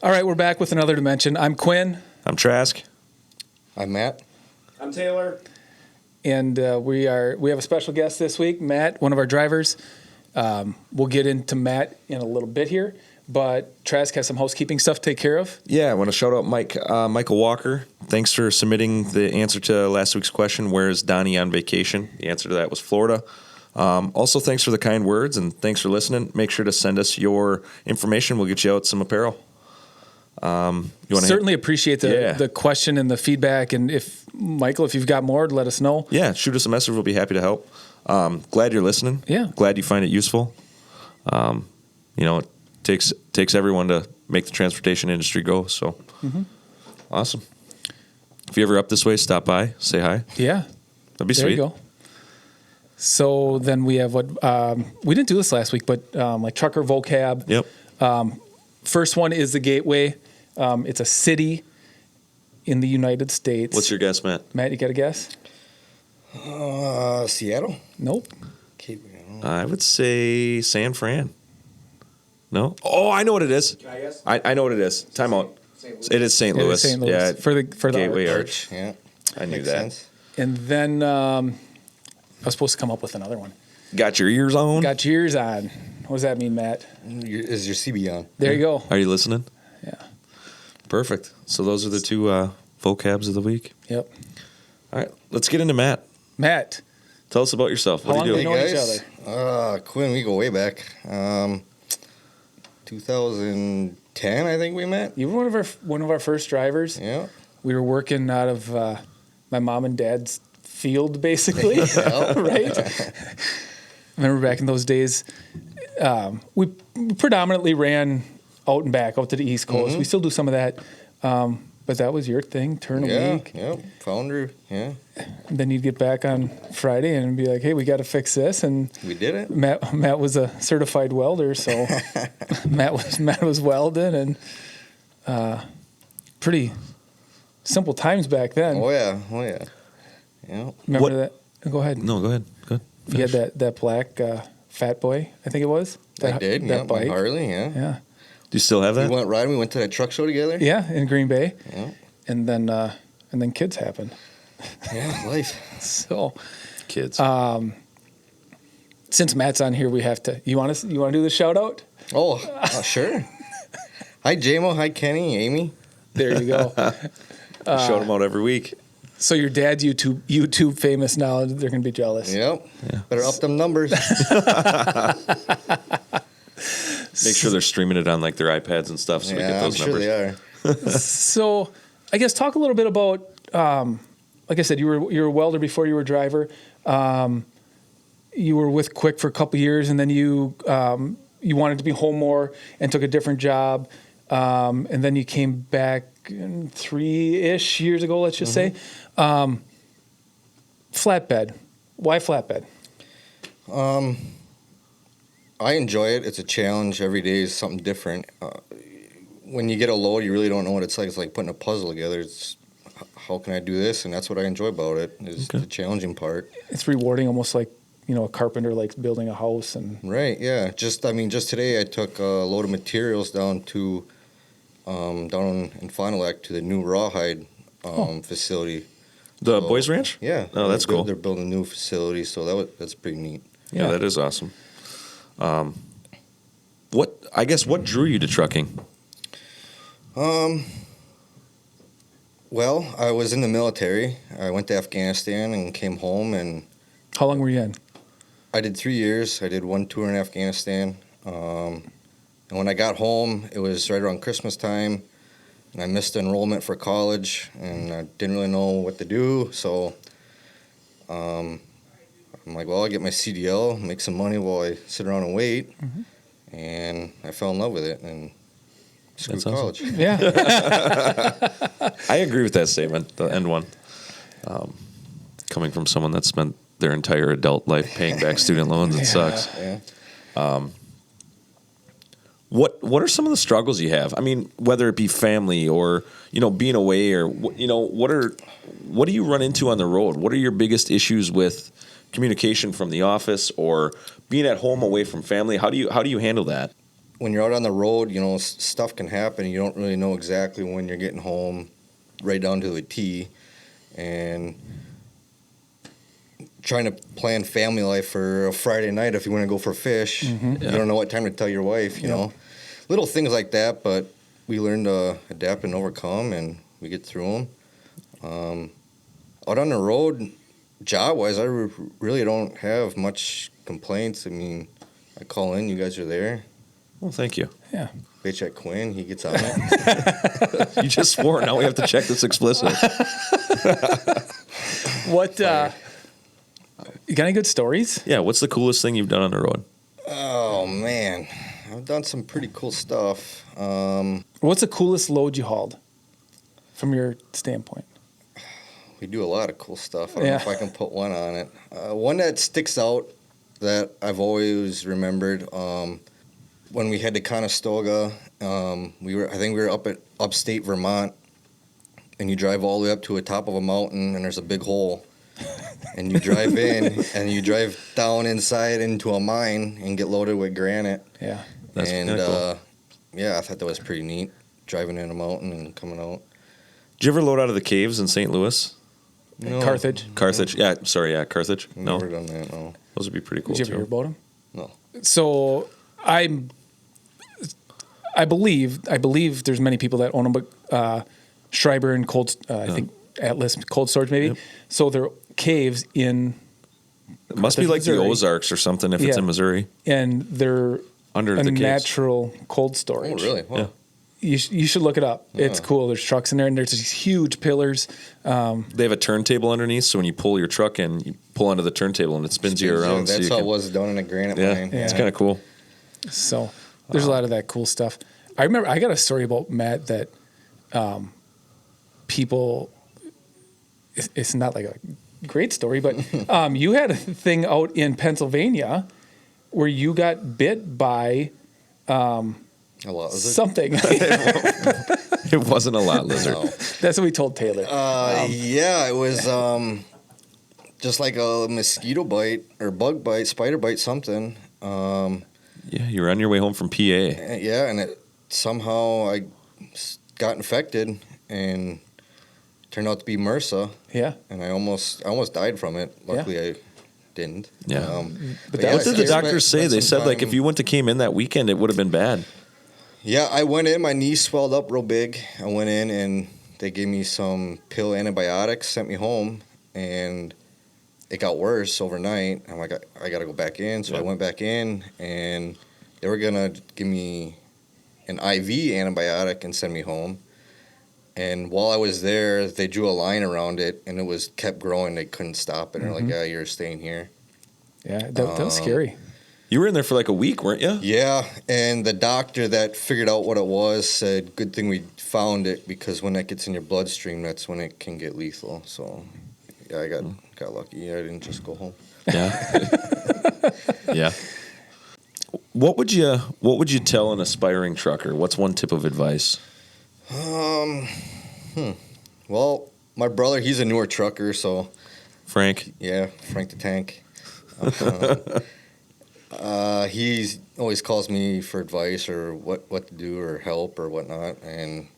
All right, we're back with another dimension. I'm Quinn. I'm Trask. I'm Matt. I'm Taylor. And we have a special guest this week, Matt, one of our drivers. We'll get into Matt in a little bit here, but Trask has some housekeeping stuff to take care of. Yeah, I want to shout out Michael Walker. Thanks for submitting the answer to last week's question, where is Donnie on vacation? The answer to that was Florida. Also, thanks for the kind words, and thanks for listening. Make sure to send us your information. We'll get you out some apparel. Certainly appreciate the question and the feedback, and if you've got more, let us know. Yeah, shoot us a message. We'll be happy to help. Glad you're listening. Yeah. Glad you find it useful. It takes everyone to make the transportation industry go. So, Awesome. If you're ever up this way, stop by, say hi. Yeah. That'd be sweet. There you go. So then we have we didn't do this last week, but like trucker vocab. Yep. First one is the Gateway. It's a city in the United States. What's your guess, Matt? Matt, you got a guess? Seattle? Nope. I would say San Fran. No? Oh, I know what it is. Can I guess? I know what it is. Time out. It is St. Louis. St. Louis. Yeah, For the Gateway Arch. Yeah. I knew Makes that. sense. And then I was supposed to come up with another one. Got your ears on? Got your ears on. What does that mean, Matt? Is your CB on? There you go. Are you listening? Yeah. Perfect. So those are the two vocabs of the week. Yep. All right, let's get into Matt. Matt. Tell us about yourself. What How do you long do? know Hey each guys. Quinn, we go way back. 2010, I think we met. You were one of our first drivers. Yeah. We were working out of my mom and dad's field, basically. Right? Remember back in those days, we predominantly ran out and back, out to the East Coast. We still do some of that. But that was your thing, turn a week. Yeah, founder, yeah. And then you'd get back on Friday and be like, hey, we got to fix this. And We did it. Matt was a certified welder, so Matt was welding, and pretty simple times back then. Oh, yeah. Yeah. Remember that? Go ahead. No, go ahead. Good. You had that black Fat Boy, I think it was. I did, that my bike. Harley, yeah. Yeah. Do you still have that? We went riding. We went to that truck show together. Yeah, in Green Bay. Yeah. And then kids happened. Yeah, life. So Kids. since Matt's on here, we have to. You want to do the shout out? Oh, sure. Hi, JMO. Hi, Kenny, Amy. There you go. Show them out every week. So your dad's YouTube famous now. They're gonna be jealous. Yep. Yeah. Better up them numbers. Make sure they're streaming it on like their iPads and stuff, so we get those I'm sure numbers. they are. So I guess talk a little bit about. Like I said, you were a welder before you were a driver. You were with QuiCK for a couple years, and then you wanted to be home more and took a different job, and then you came back 3-ish years ago. Let's just say, flatbed. Why flatbed? I enjoy it. It's a challenge. Every day is something different. When you get a load, you really don't know what it's like. It's like putting a puzzle together. It's how can I do this? And that's what I enjoy about it, is the challenging part. It's rewarding, almost like a carpenter likes building a house. And Right, yeah. Just today I took a load of materials down to down in Fond du Lac to the new rawhide facility. The Boys Ranch? Yeah. Oh, that's cool. They're building a new facility, so that's pretty neat. Yeah, that is awesome. What drew you to trucking? Well, I was in the military. I went to Afghanistan and came home, and how long were you in? I did 3 years. I did one tour in Afghanistan. And when I got home, it was right around Christmas time, and I missed enrollment for college, and I didn't really know what to do. So I'm like, well, I'll get my CDL, make some money while I sit around and wait. And I fell in love with it, and screw That's awesome. college. Yeah. I agree with that statement, the end one. Coming from someone that spent their entire adult life paying back student loans, it sucks. Yeah. What are some of the struggles you have? I mean, whether it be family or being away, or what do you run into on the road? What are your biggest issues with communication from the office or being at home away from family? How do you handle that? when you're out on the road, stuff can happen. You don't really know exactly when you're getting home, right down to a T, and trying to plan family life for a Friday night if you want to go for fish. You don't know what time to tell your wife, you know. Little things like that, but we learn to adapt and overcome, and we get through them. Out on the road, job-wise, I really don't have much complaints. I mean, I call in, you guys are there. Well, thank you. Yeah. They check Quinn, he gets on it. You just swore. Now we have to check this explicit. What, you got any good stories? Yeah, what's the coolest thing you've done on the road? Oh, man. I've done some pretty cool stuff. What's the coolest load you hauled from your standpoint? We do a lot of cool stuff. I don't know if I can put one on it. One that sticks out that I've always remembered, when we head to Conestoga, I think we were up at upstate Vermont, and you drive all the way up to the top of a mountain, and there's a big hole. And you drive in, and you drive down inside into a mine and get loaded with granite. Yeah. That's cool. I thought that was pretty neat, driving in a mountain and coming out. Did you ever load out of the caves in St. Louis? No. Carthage. Carthage. Yeah, sorry, Carthage. No. Never done that, no. Those would be pretty cool, Did you ever hear too. about them? No. So I believe there's many people that own them, but Schreiber and I think Atlas Cold Storage maybe. Yep. So they're caves in. It must be like Missouri. the Ozarks or something if it's in Missouri. And they're Under a the caves. natural cold storage. Oh, really? Wow. Yeah. You should look it up. It's cool. There's trucks in there, and there's these huge pillars. They have a turntable underneath, so when you pull your truck in, you pull onto the turntable and it spins you around. That's how it was done in a granite mine. Yeah, it's kind of cool. So there's a lot of that cool stuff. I remember I got a story about Matt that people. It's not like a great story, but you had a thing out in Pennsylvania where you got bit by A lot. something. It wasn't a lot lizard. No. That's what we told Taylor. Yeah, it was just like a mosquito bite or bug bite, spider bite, something. Yeah, you were on your way home from PA. Yeah, and it somehow I got infected and turned out to be MRSA. Yeah. And I almost died from it. Luckily, I didn't. Yeah. But yeah, What did the I doctors say? spent They some said, like, time- if you went to came in that weekend, it would have been bad. Yeah, I went in. My knee swelled up real big. I went in and they gave me some pill antibiotics, sent me home, and it got worse overnight. I'm like, I got to go back in. So I went back in, and they were going to give me an IV antibiotic and send me home. And while I was there, they drew a line around it, and it kept growing. They couldn't stop it. And they're like, yeah, you're staying here. Yeah, that was scary. You were in there for like a week, weren't you? Yeah, and the doctor that figured out what it was said, good thing we found it, because when that gets in your bloodstream, that's when it can get lethal. So, yeah, I got lucky. I didn't just go home. Yeah. Yeah. What would you tell an aspiring trucker? What's one tip of advice? Well, my brother, he's a newer trucker, so Frank? yeah, Frank the Tank. He's always calls me for advice or what to do or help or whatnot. And,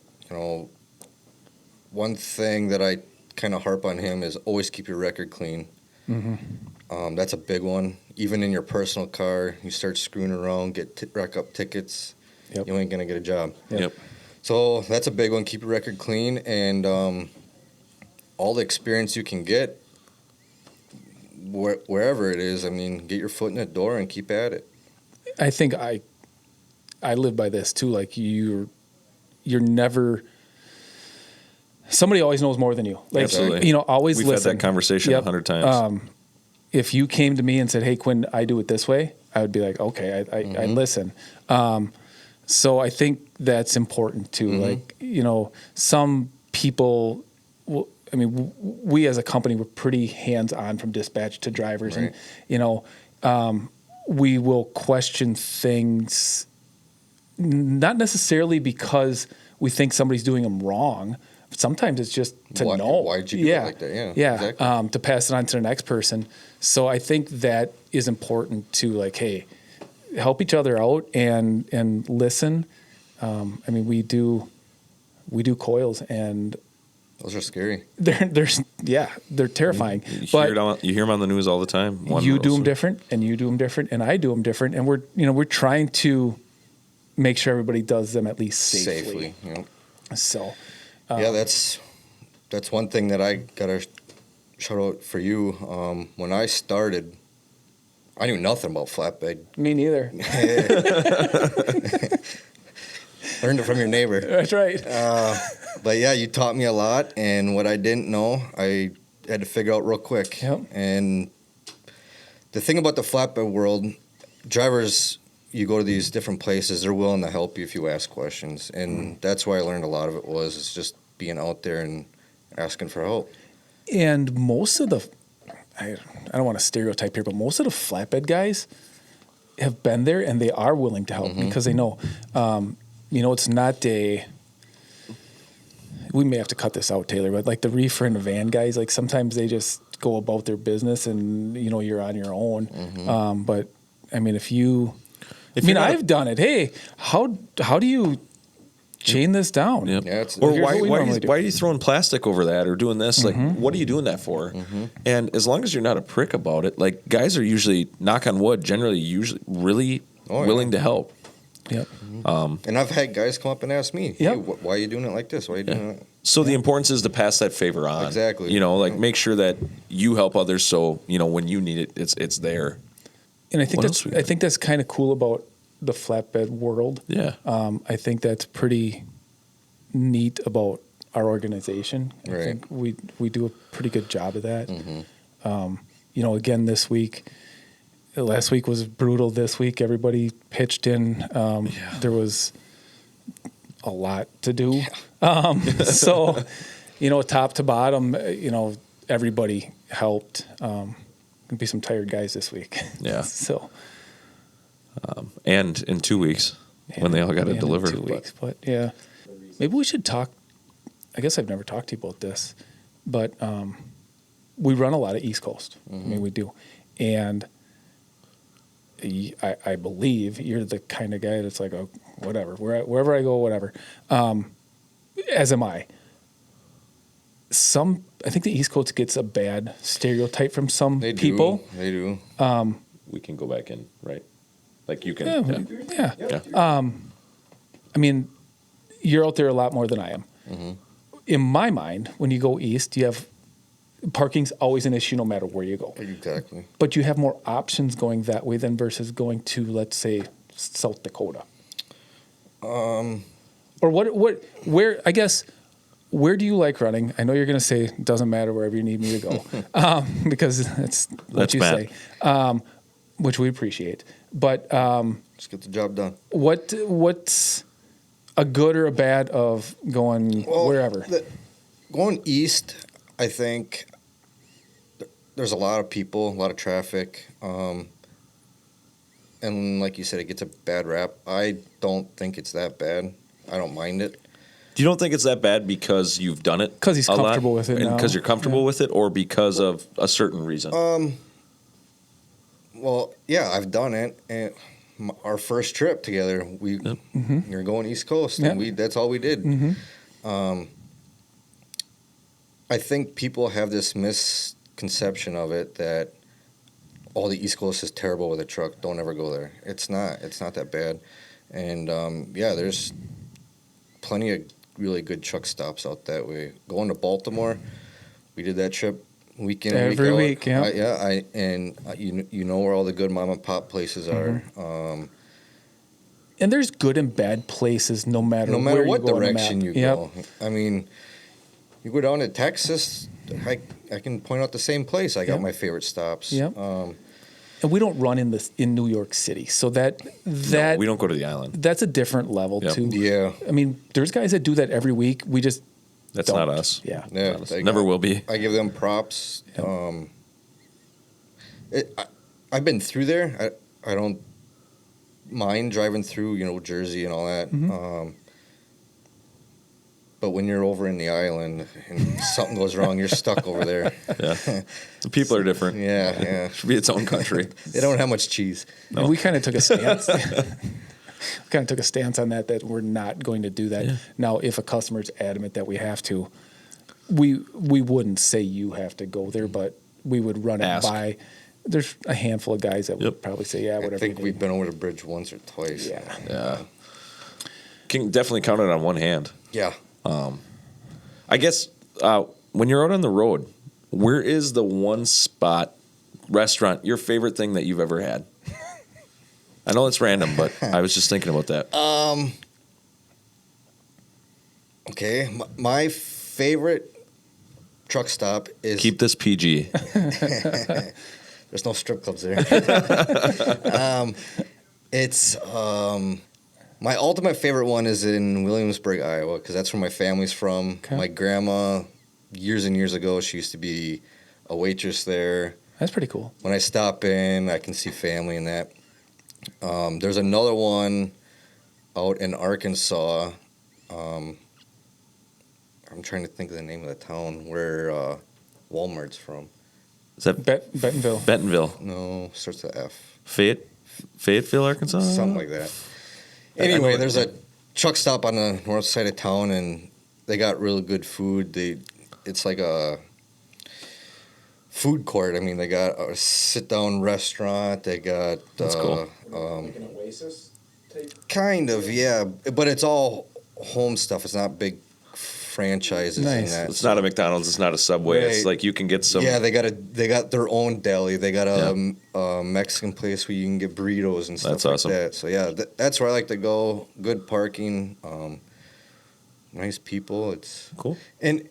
one thing that I kind of harp on him is always keep your record clean. Mm-hmm. That's a big one. Even in your personal car, you start screwing around, rack up tickets, Yep. you ain't going to get a job. Yep. So that's a big one. Keep your record clean, and all the experience you can get, wherever it is. I mean, get your foot in the door and keep at it. I think I live by this too. Like you're never. Somebody always knows more than you. Like, Absolutely. Always We've listen. had that conversation 100 times. If you came to me and said, "Hey, Quinn, I do it this way," I would be like, "Okay, I listen." So I think that's important too. Like, some people, we as a company, we're pretty hands-on from dispatch to drivers. Right. And, we will question things, not necessarily because we think somebody's doing them wrong. Sometimes it's just to know. Why'd you do it like that? Yeah, exactly. To pass it on to the next person. So I think that is important too. Like, hey, help each other out and listen. I mean, we do coils, and Those are scary. they're terrifying. You hear them on the news all the time. You do them different, and you do them different, and I do them different, and we're trying to make sure everybody does them at least safely. Yep. So, yeah, that's one thing that I gotta shout out for you. When I started, I knew nothing about flatbed. Me neither. Learned it from your neighbor. That's right. But yeah, you taught me a lot, and what I didn't know, I had to figure out real quick. Yep. And the thing about the flatbed world, drivers, you go to these different places, they're willing to help you if you ask questions, and that's why I learned a lot of it was it's just being out there and asking for help. And most of the, I don't want to stereotype here, but most of the flatbed guys have been there, and they are willing to help because they know. It's not we may have to cut this out, Taylor, but like the reefer and the van guys, like sometimes they just go about their business and, you're on your own. But I mean, I've done it. Hey, how do you chain this down? Yep. Yeah, or why are you throwing plastic over that or doing this? Like, what are you doing that for? And as long as you're not a prick about it, like guys are usually, knock on wood, usually really willing to help. Yep. And I've had guys come up and ask me, hey, Yep. why are you doing it like this? Why are you doing it? So the importance is to pass that favor on. Exactly. Make sure that you help others. So, when you need it, it's there. And I think that's kind of cool about the flatbed world. Yeah. I think that's pretty neat about our organization. I Right. think we do a pretty good job of that. Again, this week, last week was brutal. This week, everybody pitched in. There was a lot to do. So, top to bottom, everybody helped. Gonna be some tired guys this week. Yeah. So. And in 2 weeks when they all got to deliver. 2 weeks, but yeah. Maybe we should talk. I guess I've never talked to you about this, but we run a lot of East Coast. I mean, we do. And I believe you're the kind of guy that's like, oh, whatever, wherever I go, whatever. As am I. I think the East Coast gets a bad stereotype from some people. They do. We can go back in, right? Like you can. Yeah. I mean, you're out there a lot more than I am. In my mind, when you go east, parking's always an issue no matter where you go. Exactly. But you have more options going that way than versus going to, let's say, South Dakota. Or where do you like running? I know you're going to say it doesn't matter wherever you need me to go, because that's what you say, which we appreciate. But just get the job done. What's a good or a bad of going wherever? Going east, I think there's a lot of people, a lot of traffic, and like you said, it gets a bad rap. I don't think it's that bad. I don't mind it. You don't think it's that bad because you've done it? Because he's comfortable with it, and because you're comfortable with it, or because of a certain reason? Well, yeah, I've done it. And our first trip together, we were going East Coast, and that's all we did. I think people have this misconception of it that all the East Coast is terrible with a truck. Don't ever go there. It's not. It's not that bad. And there's plenty of really good truck stops out that way. Going to Baltimore, we did that trip week in and every week out. week. Yeah. You know where all the good mom and pop places are. And there's good and bad places no matter what direction you go. I mean, you go down to Texas, I can point out the same place. I got my favorite stops. Yep. And we don't run in New York City, so that we don't go to the island. That's a different level too. Yeah. I mean, there's guys that do that every week. We just that's don't. not us. Yeah. Never will be. I give them props. Yep. I've been through there. I don't mind driving through, Jersey and all that. But but when you're over in the island and something goes wrong, you're stuck over there. Yeah. The people are different. Yeah. Should be its own country. They don't have much cheese. No. And we kind of took a stance. On that we're not going to do that. Yeah. Now, if a customer's adamant that we have to, we wouldn't say you have to go there, but we would run it by. There's a handful of guys that would probably say, yeah, whatever. I think we've been over the bridge once or twice. Yeah. Can definitely count it on one hand. Yeah. I guess when you're out on the road, where is the one spot, restaurant, your favorite thing that you've ever had? I know it's random, but I was just thinking about that. Okay. My favorite truck stop is... Keep this PG. There's no strip clubs there. It's my ultimate favorite one is in Williamsburg, Iowa, because that's where my family's from. Okay. My grandma, years and years ago, she used to be a waitress there. That's pretty cool. When I stop in, I can see family and that. There's another one out in Arkansas. I'm trying to think of the name of the town where Walmart's from. Is that Bentonville? Bentonville. No, starts with F. Fayetteville, Arkansas? Something like that. Anyway, there's a truck stop on the north side of town, and they got really good food. It's like a food court. I mean, they got a sit-down restaurant. They got... That's cool. Like an Oasis type? Kind of, yeah. But it's all home stuff. It's not big franchises and that. It's not a McDonald's. It's not a Subway. Right. It's like you can get some. Yeah, they got their own deli. They got a Mexican place where you can get burritos and stuff. That's awesome. Like that. So yeah, that's where I like to go. Good parking, nice people. It's cool. And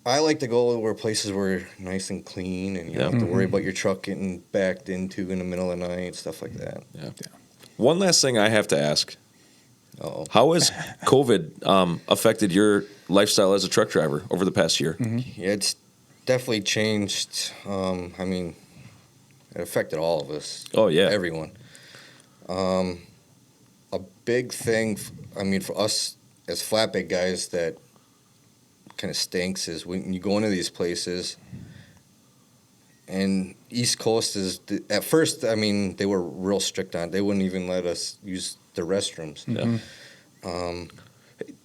I like to go where places were nice and clean, and you don't have to worry about your truck getting backed into in the middle of the night, stuff like that. Yeah. One last thing I have to ask. Uh-oh. How has COVID affected your lifestyle as a truck driver over the past year? Mm-hmm. Yeah, it's definitely changed. I mean, it affected all of us. Oh, yeah. Everyone. A big thing, for us as flatbed guys that kind of stinks is when you go into these places, and East Coast is, at first, they were real strict on it. They wouldn't even let us use the restrooms. Yeah.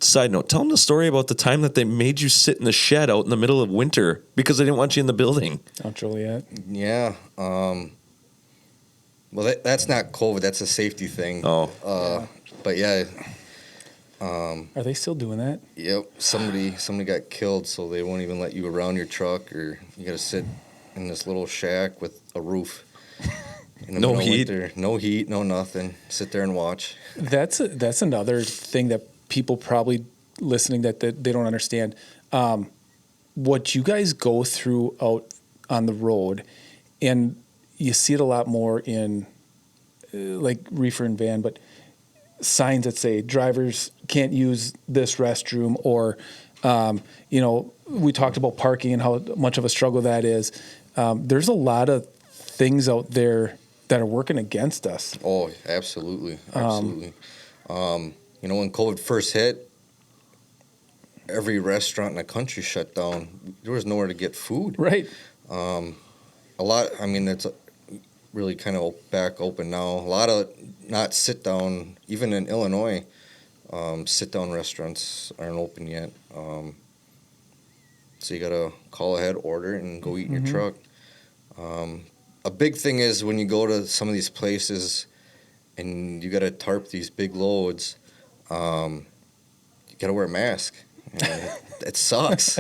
Side note, tell them the story about the time that they made you sit in the shed out in the middle of winter because they didn't want you in the building. Oh, Joliet. Yeah. Well, that's not COVID. That's a safety thing. Oh. But yeah. Are they still doing that? Yep. Somebody got killed, so they won't even let you around your truck, or you got to sit in this little shack with a roof. No heat. No heat, no nothing. Sit there and watch. That's another thing that people probably listening that they don't understand. What you guys go through out on the road, and you see it a lot more in like reefer and van, but signs that say drivers can't use this restroom, or we talked about parking and how much of a struggle that is. There's a lot of things out there that are working against us. Oh, absolutely. When COVID first hit, every restaurant in the country shut down. There was nowhere to get food. Right. It's really kind of back open now. A lot of not sit-down, even in Illinois, sit-down restaurants aren't open yet. So you got to call ahead, order, and go eat in your truck. A big thing is when you go to some of these places and you got to tarp these big loads, you got to wear a mask. It sucks.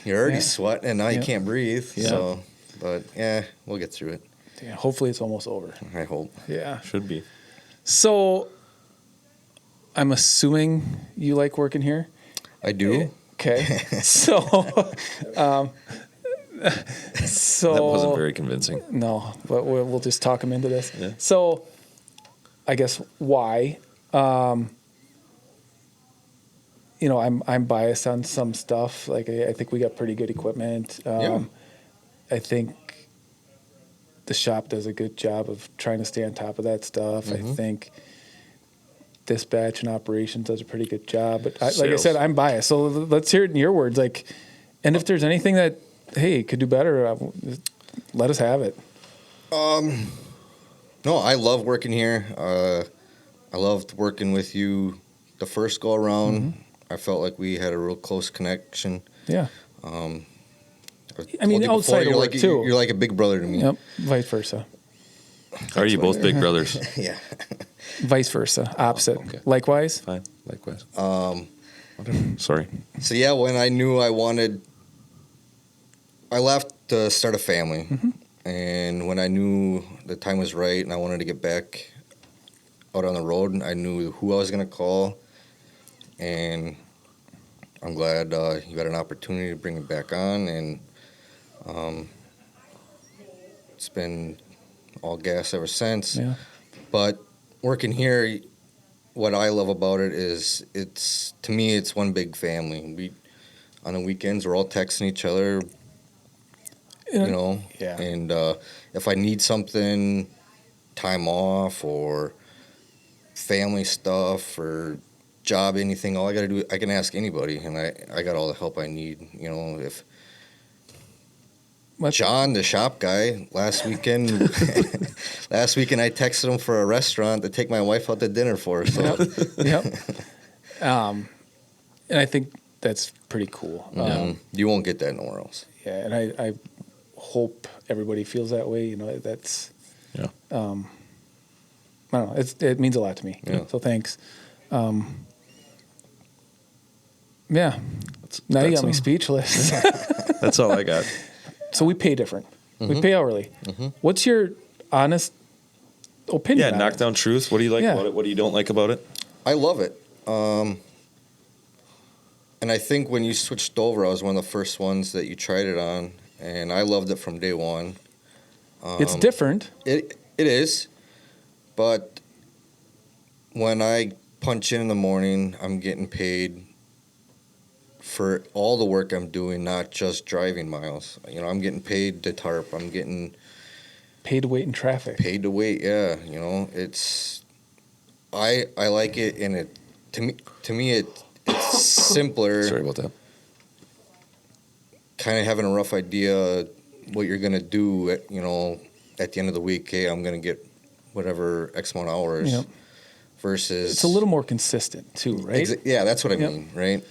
You're already sweating, and now you can't breathe. Yeah. So, but yeah, we'll get through it. Yeah, hopefully it's almost over. I hope. Yeah. Should be. So I'm assuming you like working here? I do. Okay. So that wasn't very convincing. No, but we'll just talk him into this. Yeah. So I guess why? I'm biased on some stuff. Like I think we got pretty good equipment. I think the shop does a good job of trying to stay on top of that stuff. I think dispatch and operations does a pretty good job. But like I Sales. said, I'm biased. So let's hear it in your words. Like, and if there's anything that, hey, could do better, let us have it. No, I love working here. I loved working with you the first go around. I felt like we had a real close connection. Yeah. I mean, told you outside before, of work, too. You're like a big brother to me. Yep. Vice versa. Are you both big brothers? Yeah. Vice versa. Opposite. Okay. Likewise. Fine. Likewise. Whatever. Sorry. So yeah, when I knew I left to start a family, and when I knew the time was right and I wanted to get back out on the road, I knew who I was going to call, and I'm glad you got an opportunity to bring it back on, and it's been all gas ever since. Yeah. But working here, what I love about it is to me it's one big family. We on the weekends we're all texting each other, Yeah. And if I need something, time off or family stuff or job, anything, all I got to do, I can ask anybody, and I got all the help I need. If John, the shop guy, last weekend I texted him for a restaurant to take my wife out to dinner for. So. Yep. And I think that's pretty cool. You won't get that nowhere else. Yeah, and I hope everybody feels that way. That's Yeah. I don't know. It means a lot to me. Yeah. So thanks. Yeah. Now you that's got me all. speechless. That's all I got. So we pay different. We pay hourly. What's your honest opinion? Yeah, on knock it? down truth. What do you like about it? What do you don't like about it? I love it. And I think when you switched over, I was one of the first ones that you tried it on, and I loved it from day one. It's different. It is, but when I punch in the morning, I'm getting paid for all the work I'm doing, not just driving miles. I'm getting paid to tarp. I'm getting Paid to wait in traffic. paid to wait. Yeah, it's I like it, and it to me it's simpler. Sorry about that. Kind of having a rough idea what you're gonna do at the end of the week. Hey, I'm gonna get whatever X amount of hours. Yep. Versus It's a little more consistent too, right? Yeah, that's what I Yep. mean, right?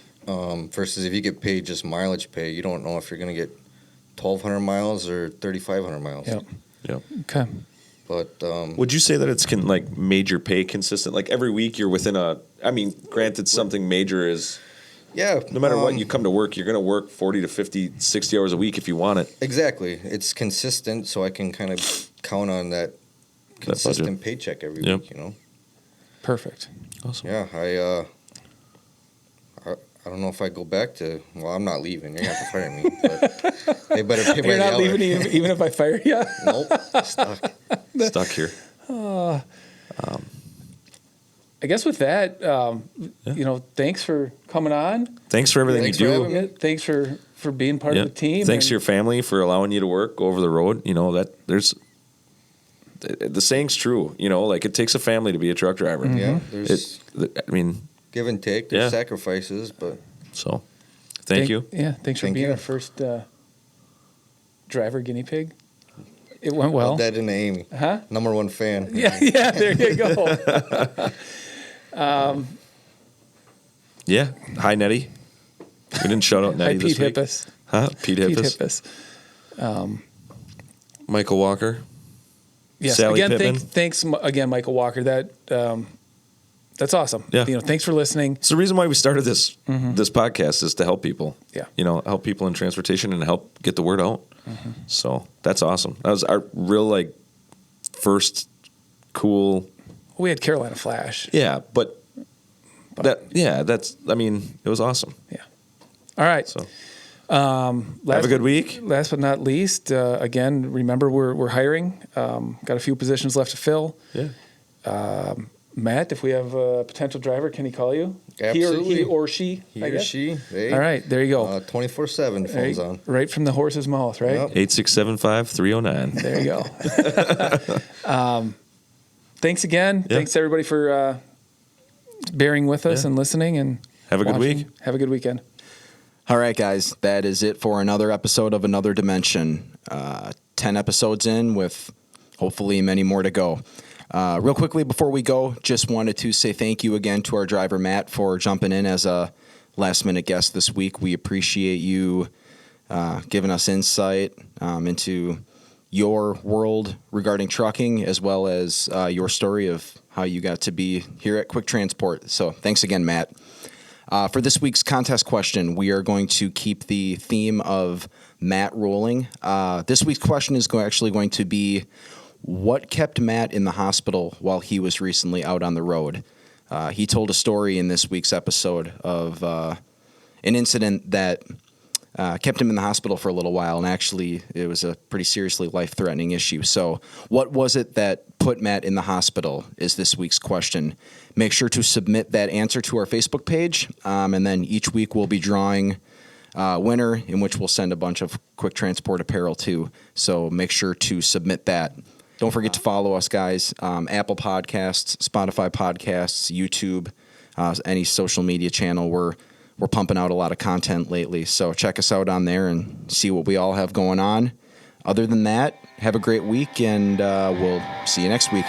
Versus if you get paid just mileage pay, you don't know if you're gonna get 1,200 miles or 3,500 miles. Yep. Yep. Okay. But Would you say that it's like major pay consistent? Like every week you're within granted something major is, yeah, no matter what, you come to work, you're going to work 40 to 50, 60 hours a week if you want it. exactly. It's consistent, so I can kind of count on that consistent paycheck every Yep. week. Perfect. Awesome. Yeah, I don't know if I go back to. Well, I'm not leaving. You're gonna have to fire me. But they better pay by You're the not hour. leaving even if I fire you. Nope, stuck. Stuck here. I guess with that, thanks for coming on. Thanks for everything Thanks you for do. having me. Yeah, thanks for being part Yeah. of the team. Thanks and to your family for allowing you to work, go over the road. That there's the saying's true. Like it takes a family to be a truck driver. Yeah, there's give and take. There's Yeah. sacrifices, but So thank you. Yeah, thanks for Thank being you. our first driver guinea pig. It went well. that into Amy. Huh? Number one fan. Yeah, there you go. Yeah. Hi, Nettie. We didn't shout out Hi, Nettie this Pete week. Hippus. Huh? Pete Pete Hippus. Hippus. Michael Walker. Yes. Sally Again, Pittman. thanks again, Michael Walker. That's awesome. Yeah. Thanks for listening. It's the reason why we started this podcast is to help people. Yeah. Help people in transportation and help get the word out. So that's awesome. That was our real first cool. We had Carolina Flash. Yeah, but it was awesome. Yeah. All right. So have a good week. Last but not least, again, remember we're hiring. Got a few positions left to fill. Yeah. Matt, if we have a potential driver, can he call you? Absolutely. He or she. He I or guess? she. Hey, All right, there you go. 24/7 phones on. Right from the horse's mouth, right? Yep. 8675309. There you go. Thanks again. Yeah. Thanks everybody for bearing with us and listening and have a good week. Have a good weekend. All right, guys, that is it for another episode of Another Dimension. 10 episodes in with hopefully many more to go. Real quickly before we go, just wanted to say thank you again to our driver, Matt, for jumping in as a last-minute guest this week. We appreciate you giving us insight into your world regarding trucking, as well as your story of how you got to be here at QuiCK Transport. So thanks again, Matt. For this week's contest question, we are going to keep the theme of Matt rolling. This week's question is actually going to be, what kept Matt in the hospital while he was recently out on the road? He told a story in this week's episode of an incident that kept him in the hospital for a little while, and actually it was a pretty seriously life-threatening issue. So what was it that put Matt in the hospital is this week's question. Make sure to submit that answer to our Facebook page, and then each week we'll be drawing a winner, in which we'll send a bunch of QuiCK Transport apparel too. So make sure to submit that. Don't forget to follow us, guys. Apple Podcasts, Spotify Podcasts, YouTube, any social media channel. We're pumping out a lot of content lately, so check us out on there and see what we all have going on. Other than that, have a great week, and we'll see you next week.